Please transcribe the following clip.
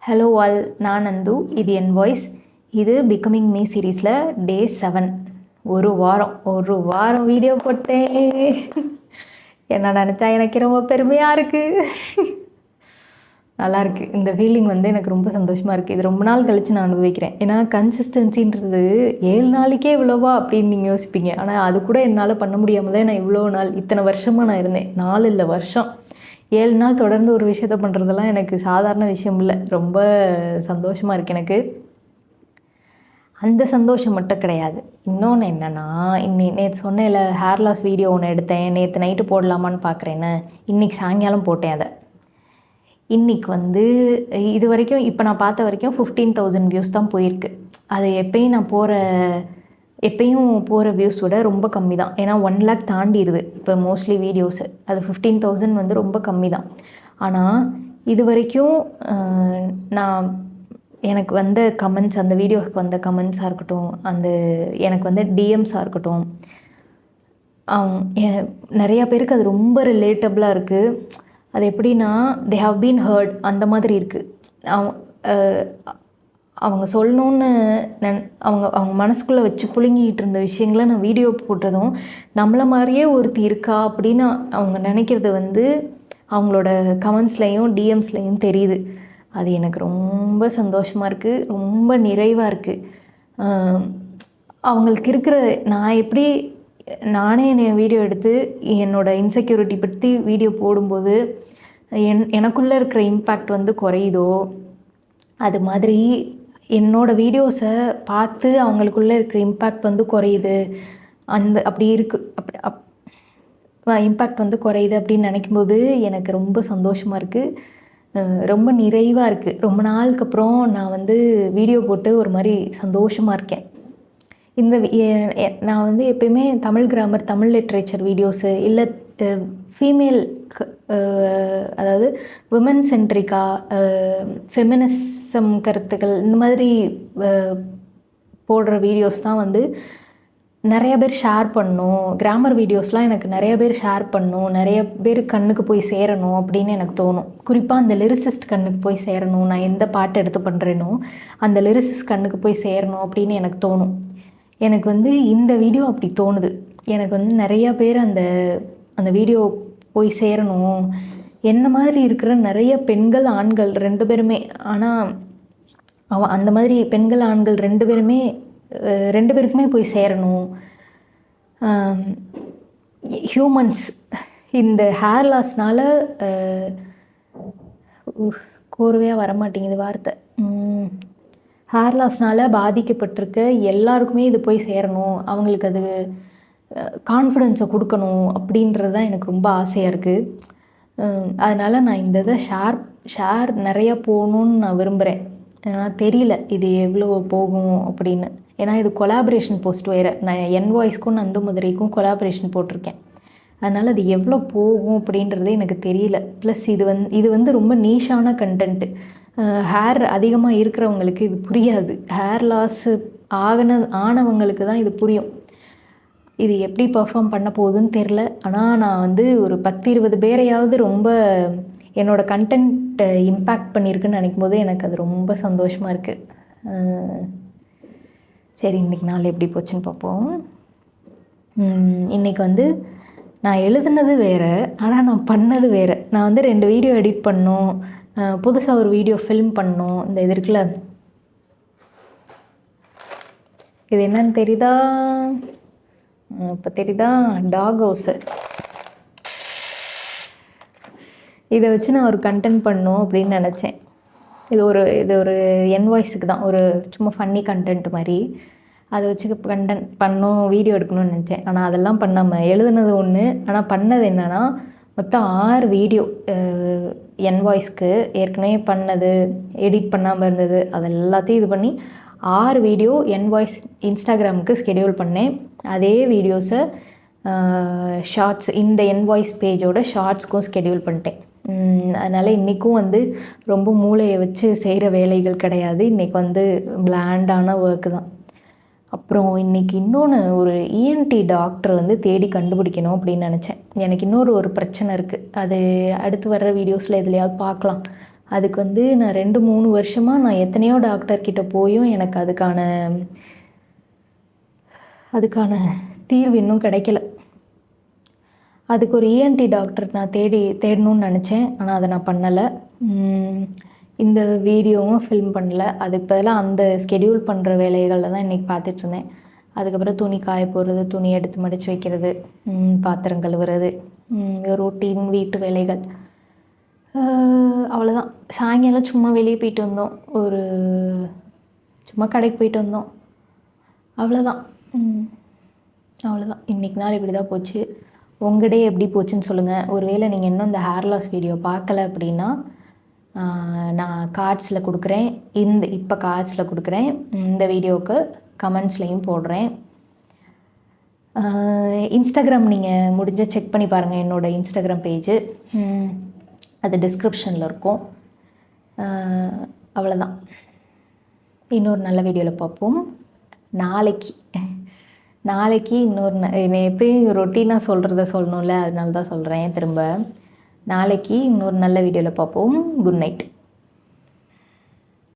Hello all, நான் நந்து. இது என் voice. இது பிகமிங் மீ சீரீஸில் டே 7. ஒரு வாரம் வீடியோ போட்டேன். என்ன நினச்சா எனக்கு ரொம்ப பெருமையாக இருக்குது. நல்லாயிருக்கு. இந்த ஃபீலிங் எனக்கு ரொம்ப சந்தோஷமாக இருக்குது. இது ரொம்ப நாள் கழித்து நான் அனுபவிக்கிறேன். ஏன்னா கன்சிஸ்டன்சின்றது 7 நாளைக்கே இவ்வளோவா அப்படின்னு நீங்கள் யோசிப்பீங்க. ஆனால் அது கூட என்னால் பண்ண முடியாமல் தான் நான் இவ்வளோ நாள் இத்தனை வருஷமாக நான் இருந்தேன். 4 இல்லை வருஷம். 7 நாள் தொடர்ந்து ஒரு விஷயத்த பண்ணுறதெல்லாம் எனக்கு சாதாரண விஷயம் இல்லை. ரொம்ப சந்தோஷமாக இருக்குது எனக்கு. அந்த சந்தோஷம் மட்டும் கிடையாது. இன்னொன்று என்னென்னா, நேற்று சொன்னேன்ல ஹேர் லாஸ் வீடியோ ஒன்று எடுத்தேன். நேற்று நைட்டு போடலாமான்னு பார்க்குறேன்னு. இன்றைக்கி சாயங்காலம் போட்டேன் அதை. இன்றைக்கி இது வரைக்கும் இப்போ நான் பார்த்த வரைக்கும் 15,000 வியூஸ் தான் போயிருக்கு. அது எப்பயும் போகிற வியூஸ் விட ரொம்ப கம்மி தான். ஏன்னா 1 lakh தாண்டிடுது இப்போ மோஸ்ட்லி வீடியோஸு. அது 15,000 ரொம்ப கம்மி தான். ஆனால் இது வரைக்கும் எனக்கு வந்த கமெண்ட்ஸ், அந்த வீடியோவுக்கு வந்த கமெண்ட்ஸாக இருக்கட்டும், எனக்கு டிஎம்ஸாக இருக்கட்டும், நிறையா பேருக்கு அது ரொம்ப ரிலேட்டபிளாக இருக்குது. அது எப்படின்னா, தே ஹவ் பீன் ஹர்ட் அந்த மாதிரி இருக்குது. அவங்க சொல்லணுன்னு அவங்க மனசுக்குள்ளே வச்சு புழுங்கிக்கிட்டு இருந்த விஷயங்களை நான் வீடியோ போட்டதும், நம்மளை மாதிரியே ஒருத்தி இருக்கா அப்படின்னு அவங்க நினைக்கிறது அவங்களோட கமெண்ட்ஸ்லையும் டிஎம்ஸ்லையும் தெரியுது. அது எனக்கு ரொம்ப சந்தோஷமாக இருக்குது, ரொம்ப நிறைவாக இருக்குது. அவங்களுக்கு இருக்கிற நானே என்னை வீடியோ எடுத்து என்னோடய இன்செக்யூரிட்டி பற்றி வீடியோ போடும்போது எனக்குள்ளே இருக்கிற இம்பேக்ட் குறையுதோ, அது மாதிரி என்னோடய வீடியோஸை பார்த்து அவங்களுக்குள்ளே இருக்கிற இம்பேக்ட் குறையுது. அப்படி இருக்குது. இம்பேக்ட் குறையுது அப்படின்னு நினைக்கும்போது எனக்கு ரொம்ப சந்தோஷமாக இருக்குது, ரொம்ப நிறைவாக இருக்குது. ரொம்ப நாளுக்கு அப்புறம் நான் வீடியோ போட்டு ஒரு மாதிரி சந்தோஷமாக இருக்கேன். நான் எப்பயுமே Tamil grammar, Tamil literature videos இல்லை ஃபீமேல், அதாவது விமன் சென்ட்ரிக்காக ஃபெமினிசம் கருத்துக்கள் இந்த மாதிரி போடுற வீடியோஸ் தான் நிறைய பேர் ஷேர் பண்ணணும். கிராமர் வீடியோஸ்லாம் எனக்கு நிறைய பேர் ஷேர் பண்ணணும், நிறைய பேர் கண்ணுக்கு போய் சேரணும் அப்படின்னு எனக்கு தோணும். குறிப்பாக அந்த லிரிசிஸ்ட் கண்ணுக்கு போய் சேரணும். நான் எந்த பாட்டு எடுத்து பண்ணுறேனோ அந்த லிரிசிஸ்ட் கண்ணுக்கு போய் சேரணும் அப்படின்னு எனக்கு தோணும். எனக்கு இந்த வீடியோ அப்படி தோணுது. எனக்கு நிறையா பேர் அந்த வீடியோ போய் சேரணும். என்ன மாதிரி இருக்கிற நிறைய பெண்கள், ஆண்கள் 2 பேருமே. ஆனால் அந்த மாதிரி பெண்கள், ஆண்கள் 2 பேருக்குமே போய் சேரணும். ஹியூமன்ஸ் இந்த ஹேர் லாஸ்னால் கோர்வையாக வரமாட்டேங்குது வார்த்தை. ஹேர் லாஸ்னால் பாதிக்கப்பட்டிருக்க எல்லாருக்குமே இது போய் சேரணும். அவங்களுக்கு அது கான்ஃபிடென்ஸை கொடுக்கணும் அப்படின்றது தான் எனக்கு ரொம்ப ஆசையாக இருக்குது. அதனால் நான் இந்த இதை ஷேர் நிறையா போகணுன்னு நான் விரும்புகிறேன். ஏன்னா தெரியல இது எவ்வளோ போகும் அப்படின்னு. ஏன்னா இது கொலாபரேஷன் போஸ்ட் வேறு. நான் என் வாய்ஸ்க்கும் நந்து மதுரைக்கும் கொலாபரேஷன் போட்டிருக்கேன். அதனால் அது எவ்வளோ போகும் அப்படின்றதே எனக்கு தெரியல. ப்ளஸ் இது ரொம்ப நீஷான கண்டென்ட்டு. ஹேர் அதிகமாக இருக்கிறவங்களுக்கு இது புரியாது. ஹேர் லாஸு ஆனவங்களுக்கு தான் இது புரியும். இது எப்படி பெர்ஃபார்ம் பண்ண போகுதுன்னு தெரில. ஆனால் நான் ஒரு 10-20 பேரையாவது ரொம்ப என்னோடய கண்டென்ட்டை இம்பேக்ட் பண்ணியிருக்குன்னு நினைக்கும் போது எனக்கு அது ரொம்ப சந்தோஷமாக இருக்குது. சரி, இன்றைக்கி நாள் எப்படி போச்சுன்னு பார்ப்போம். இன்றைக்கி நான் எழுதுனது வேறு, ஆனால் நான் பண்ணது வேறு. நான் 2 வீடியோ எடிட் பண்ணோம், புதுசாக ஒரு வீடியோ ஃபில்ம் பண்ணோம். இந்த இது இருக்குல்ல, இது என்னன்னு தெரியுதா? இப்போ தெரியுதா? Dog house. இதை வச்சு நான் ஒரு கண்டென்ட் பண்ணணும் அப்படின்னு நினச்சேன். இது ஒரு என் வாய்ஸுக்கு தான், ஒரு சும்மா ஃபன்னி கண்டென்ட் மாதிரி. அதை வச்சு கண்டென்ட் பண்ணணும், வீடியோ எடுக்கணும்னு நினச்சேன். ஆனால் அதெல்லாம் பண்ணாமல் எழுதுனது ஒன்று, ஆனால் பண்ணது என்னென்னா மொத்தம் 6 வீடியோ என் வாய்ஸ்க்கு ஏற்கனவே பண்ணது, எடிட் பண்ணாமல் இருந்தது, அது எல்லாத்தையும் இது பண்ணி 6 வீடியோ என் வாய்ஸ் இன்ஸ்டாகிராமுக்கு ஸ்கெடியூல் பண்ணேன். அதே வீடியோஸை ஷார்ட்ஸ், இந்த என் வாய்ஸ் பேஜோட ஷார்ட்ஸ்க்கும் ஸ்கெடியூல் பண்ணிட்டேன். அதனால் இன்றைக்கும் ரொம்ப மூளையை வச்சு செய்கிற வேலைகள் கிடையாது. இன்றைக்கி பிளாண்டான ஒர்க்கு தான். அப்புறம் இன்றைக்கி இன்னொன்று, ஒரு இஎன்டி டாக்டர் தேடி கண்டுபிடிக்கணும் அப்படின்னு நினச்சேன். எனக்கு இன்னொரு பிரச்சனை இருக்குது. அது அடுத்து வர்ற வீடியோஸில் எதுலையாவது பார்க்கலாம். அதுக்கு வந்து நான் 2-3 வருஷமாக நான் எத்தனையோ டாக்டர்கிட்ட போயும் எனக்கு அதுக்கான தீர்வு இன்னும் கிடைக்கல. அதுக்கு ஒரு இஎன்டி டாக்டர் நான் தேடணும்னு நினச்சேன். ஆனால் அதை நான் பண்ணலை. இந்த வீடியோவும் ஃபில்ம் பண்ணல. அதுக்கு பதிலாக அந்த ஸ்கெடியூல் பண்ணுற வேலைகளில் தான் இன்றைக்கி பார்த்துட்ருந்தேன். அதுக்கப்புறம் துணி காய போடுறது, துணி எடுத்து மடித்து வைக்கிறது, பாத்திரம் கழுவுறது, ரொட்டீன் வீட்டு வேலைகள், அவ்வளோதான். சாயங்காலம் சும்மா வெளியே போயிட்டு வந்தோம். சும்மா கடைக்கு போயிட்டு வந்தோம். அவ்வளோதான். அவ்வளோதான். இன்றைக்கி நாள் இப்படி தான் போச்சு. உங்கள் டே எப்படி போச்சுன்னு சொல்லுங்கள். ஒருவேளை நீங்கள் இன்னும் இந்த ஹேர் லாஸ் வீடியோ பார்க்கல அப்படின்னா நான் கார்ட்ஸில் கொடுக்குறேன். இப்போ கார்ட்ஸில் கொடுக்குறேன். இந்த வீடியோவுக்கு கமெண்ட்ஸ்லையும் போடுறேன். இன்ஸ்டாகிராம் நீங்கள் முடிஞ்சால் செக் பண்ணி பாருங்கள். என்னோடய இன்ஸ்டாகிராம் பேஜு அது டிஸ்கிரிப்ஷனில் இருக்கும். அவ்வளோதான். இன்னொரு நல்ல வீடியோவில் பார்ப்போம். நாளைக்கு இன்னொரு எப்பயும் ரொட்டீனாக சொல்லணும்ல, அதனால தான் சொல்கிறேன் திரும்ப. நாளைக்கு இன்னொரு நல்ல வீடியோவில் பார்ப்போம். Good night.